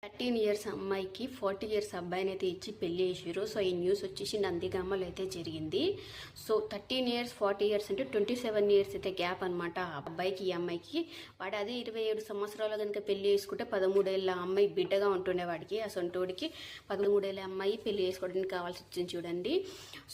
13 years అమ్మాయికి 40 years అబ్బాయిని అయితే ఇచ్చి పెళ్లి చేసారు. సో ఈ న్యూస్ వచ్చేసి నందిగామలో అయితే జరిగింది. సో 13 ఇయర్స్ 40 ఇయర్స్ అంటే 27 ఇయర్స్ అయితే గ్యాప్ అనమాట ఆ అబ్బాయికి ఈ అమ్మాయికి. వాడు అదే 27 సంవత్సరాలు కనుక పెళ్లి చేసుకుంటే 13 ఏళ్ళ అమ్మాయి బిడ్డగా ఉంటుండే వాడికి. ఆ సొంటోడికి 13 ఏళ్ళ అమ్మాయి పెళ్లి చేసుకోవడానికి కావాల్సి వచ్చింది చూడండి.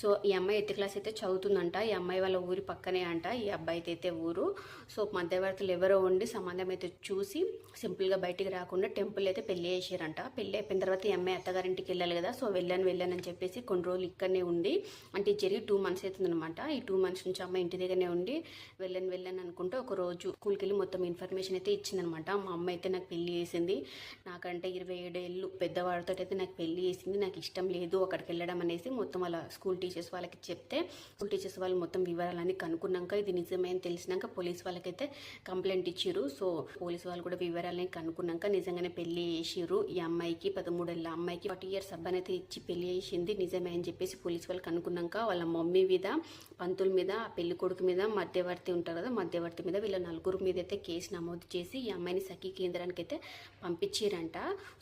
సో ఈ అమ్మాయి 8th క్లాస్ అయితే చదువుతుందంట. ఈ అమ్మాయి వాళ్ళ ఊరి పక్కనే అంట ఈ అబ్బాయి అయితే ఊరు. సో మధ్యవర్తులు ఎవరో ఉండి సంబంధం అయితే చూసి సింపుల్గా బయటికి రాకుండా టెంపుల్ అయితే పెళ్లి చేశారంట. పెళ్లి అయిపోయిన తర్వాత ఈ అమ్మాయి అత్తగారింటికి వెళ్ళాలి కదా. సో వెళ్ళాను అని చెప్పేసి కొన్ని రోజులు ఇక్కడనే ఉండి, అంటే జరిగి 2 months అవుతుందనమాట. ఈ 2 months నుంచి అమ్మాయి ఇంటి దగ్గరనే ఉండి వెళ్ళాను అనుకుంటే ఒక రోజు స్కూల్కి వెళ్ళి మొత్తం ఇన్ఫర్మేషన్ అయితే ఇచ్చిందనమాట. మా అమ్మ అయితే నాకు పెళ్లి చేసింది, నాకంటే 27 ఏళ్ళు పెద్దవాడితో అయితే నాకు పెళ్లి చేసింది, నాకు ఇష్టం లేదు అక్కడికి వెళ్ళడం అనేసి మొత్తం వాళ్ళ స్కూల్ టీచర్స్ వాళ్ళకి చెప్తే, స్కూల్ టీచర్స్ వాళ్ళు మొత్తం వివరాలన్నీ కనుక్కున్నాక ఇది నిజమే అని తెలిసినాక పోలీస్ వాళ్ళకైతే కంప్లైంట్ ఇచ్చారు. సో పోలీస్ వాళ్ళు కూడా వివరాలని కనుక్కున్నాక నిజంగానే పెళ్లి చేసిరు. ఈ అమ్మాయికి 13 ఏళ్ళ అమ్మాయికి 40 ఇయర్స్ అబ్బాయిని అయితే ఇచ్చి పెళ్లి చేసింది నిజమే అని చెప్పేసి పోలీస్ వాళ్ళు కనుక్కున్నాక వాళ్ళ మమ్మీ మీద, పంతుల మీద, ఆ పెళ్లి కొడుకు మీద, మధ్యవర్తి ఉంటారు కదా మధ్యవర్తి మీద, వీళ్ళ 4 మీద అయితే కేసు నమోదు చేసి ఈ అమ్మాయిని సఖీ కేంద్రానికి అయితే పంపించారంట.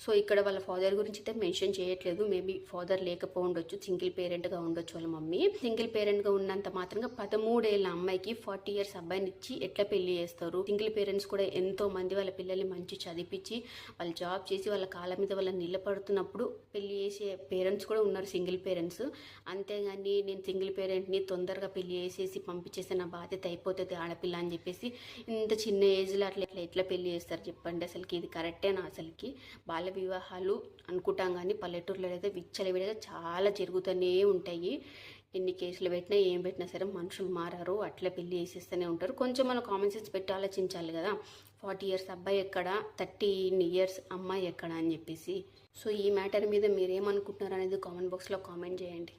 సో ఇక్కడ వాళ్ళ ఫాదర్ గురించి అయితే మెన్షన్ చేయట్లేదు. మేబీ ఫాదర్ లేకపోవచ్చు, సింగిల్ పేరెంట్గా ఉండొచ్చు వాళ్ళ మమ్మీ. సింగిల్ పేరెంట్గా ఉన్నంత మాత్రంగా 13 ఏళ్ళ అమ్మాయికి 40 ఇయర్స్ అబ్బాయిని ఇచ్చి ఎట్లా పెళ్లి చేస్తారు? సింగిల్ పేరెంట్స్ కూడా ఎంతో మంది వాళ్ళ పిల్లల్ని మంచి చదివించి వాళ్ళు జాబ్ చేసి వాళ్ళ కాళ్ళ మీద వాళ్ళని నిలబడుతున్నప్పుడు పెళ్లి చేసే పేరెంట్స్ కూడా ఉన్నారు, సింగిల్ పేరెంట్స్. అంతేగాని నేను సింగిల్ పేరెంట్ని తొందరగా పెళ్లి చేసేసి పంపించేస్తే నా బాధ్యత అయిపోతుంది ఆడపిల్ల అని చెప్పేసి ఇంత చిన్న ఏజ్లో అట్లా ఎట్లా పెళ్లి చేస్తారు చెప్పండి? అసలుకి ఇది కరెక్టేనా? అసలుకి బాల్య వివాహాలు అనుకుంటాం కానీ పల్లెటూరులో అయితే విచ్చలవిడిగా చాలా జరుగుతూనే ఉంటాయి. ఎన్ని కేసులు పెట్టినా ఏం పెట్టినా సరే మనుషులు మారారు, అట్లా పెళ్లి చేసేస్తూనే ఉంటారు. కొంచెం మనం కామన్ సెన్స్ పెట్టి ఆలోచించాలి కదా. 40 ఇయర్స్ అబ్బాయి ఎక్కడ, 13 ఇయర్స్ అమ్మాయి ఎక్కడ అని చెప్పేసి. సో ఈ మ్యాటర్ మీద మీరేమనుకుంటున్నారు అనేది కామెంట్ బాక్స్లో కామెంట్ చేయండి.